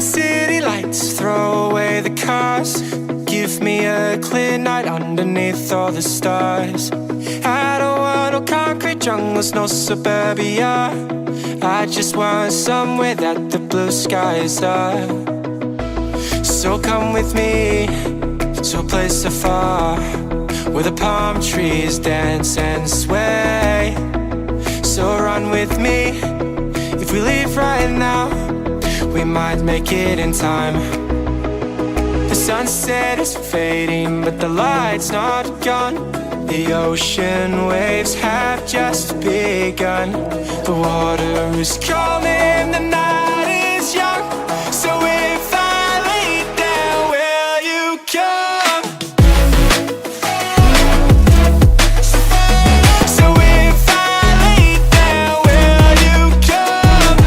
city lights, throw away the cars. Give me a clear night underneath all the stars. I don't want no concrete jungles, no suburbia. I just want somewhere that the blue skies are. So come with me to a place afar, where the palm trees dance and sway. So run with me. If we leave right now, we might make it in time. The sunset is fading, but the light's not gone. The ocean waves have just begun. The water is calling, the night is young. So if I lay down, will you come? So if I lay down, will you come?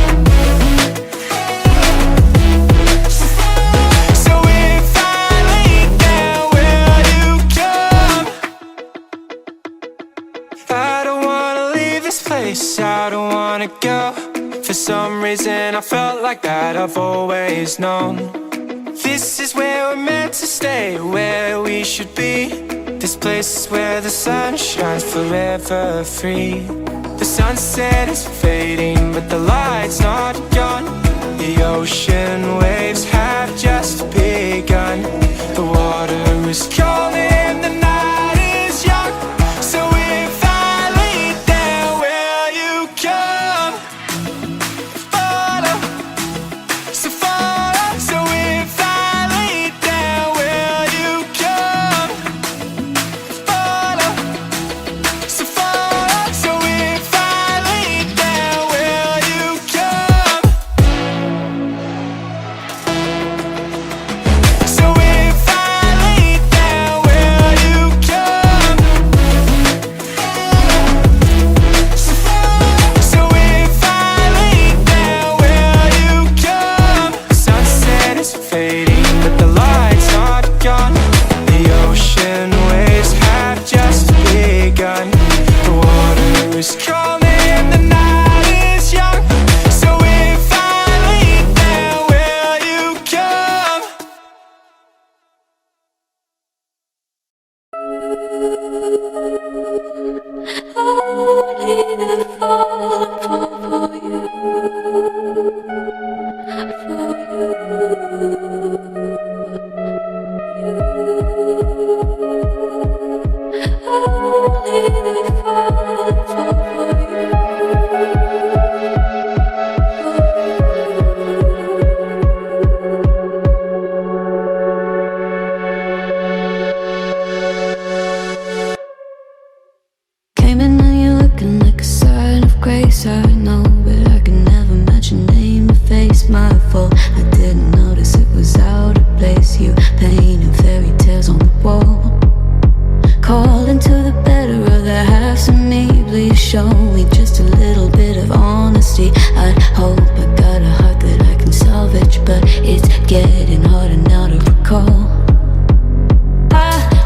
So if I lay down, will you come? I don't wanna leave this place, I don't wanna go. For some reason I felt like that I've always known. This is where we're meant to stay, where we should be. This place is where the sun shines forever free. The sunset is fading, but the light's not gone. The ocean waves have just begun. The water is calling, the night is young. So if I lay down, will you come? Follow, so follow. So if I lay down, will you come? Follow, so follow. So if I lay down, will you come? So if I lay down, will you come? So if I lay down, will you come? The sunset is fading, but the light's not gone. The ocean waves have just begun. The water is calling, the night is young. So if I lay down, will you come? Only the fall for you, for you. Only the fall for you. Came in and you're looking like a sign of grace. I know, but I can never match your name to face. My fault, I didn't notice it was out of place. You painted fairy tales on the wall, calling to the better of the halves of me. Please show me just a little bit of honesty. I hope I got a heart that I can salvage, but it's getting harder now to recall. I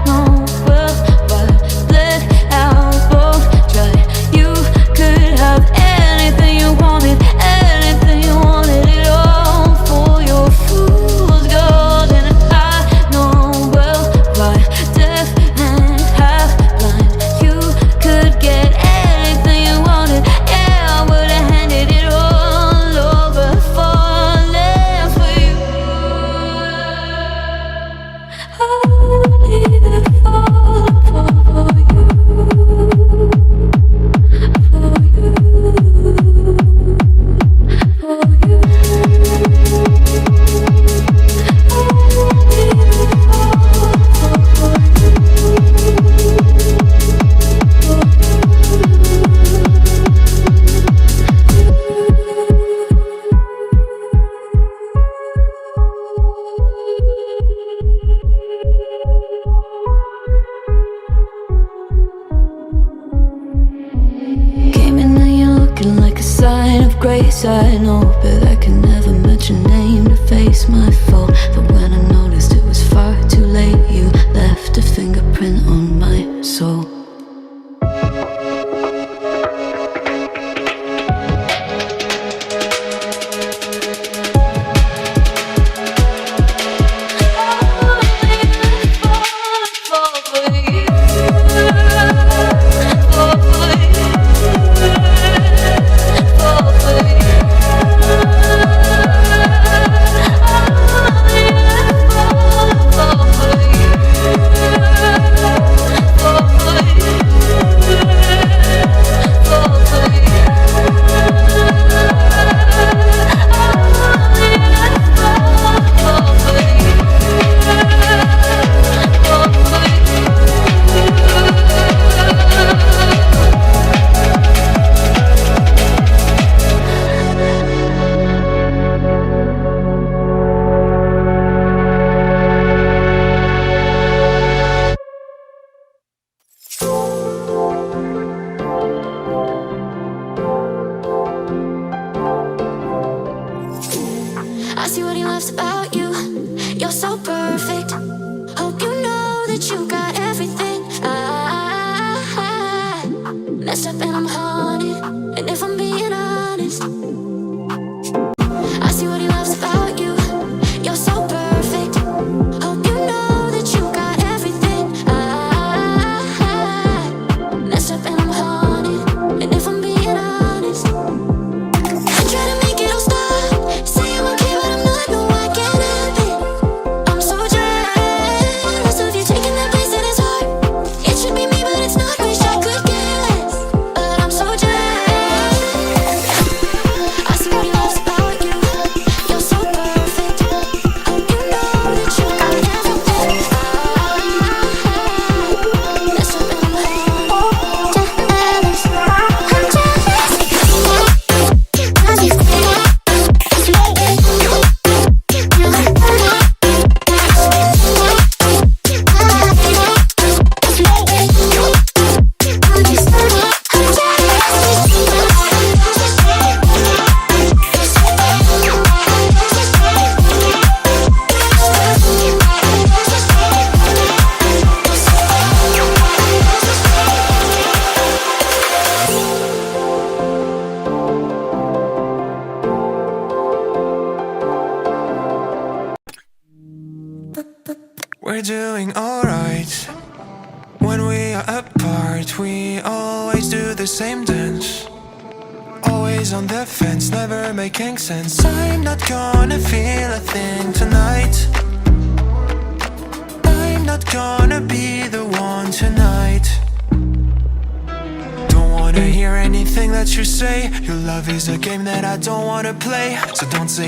know well, but let out both dry. You could have anything you wanted, anything you wanted, it all for your fool's gold. And I know well why, deaf and half blind. You could get anything you wanted, yeah, I would've handed it all over, falling for you. Only the fall for you, for you, for you. Only the fall for you, Came in and you're looking like a sign of grace. I know, but I can never match your name to face my fault. But when I noticed it was far too late, you left a fingerprint on my soul. I see what he loves about you. You're so perfect. Hope you know that you got everything. I messed up and I'm haunted. And if I'm being honest, I see what he loves about you. You're so perfect. Hope you know that you got everything. I messed up and I'm haunted. And if I'm being honest, I try to make it all stop. Say I'm okay, but I'm not. No, I can't help it. I'm so jealous of you taking that place in his heart. It should be me, but it's not. Wish I could care less, but I'm so jealous. I see what he loves about you. You're so perfect. Hope you know that you got everything. Mess up and I'm jealous. I'm We're doing alright. When we are apart, we always do the same dance. Always on the fence, never making sense. I'm not gonna feel a thing tonight. I'm not gonna be the one tonight. Don't wanna hear anything that you say. Your love is a game that I don't wanna play. So don't say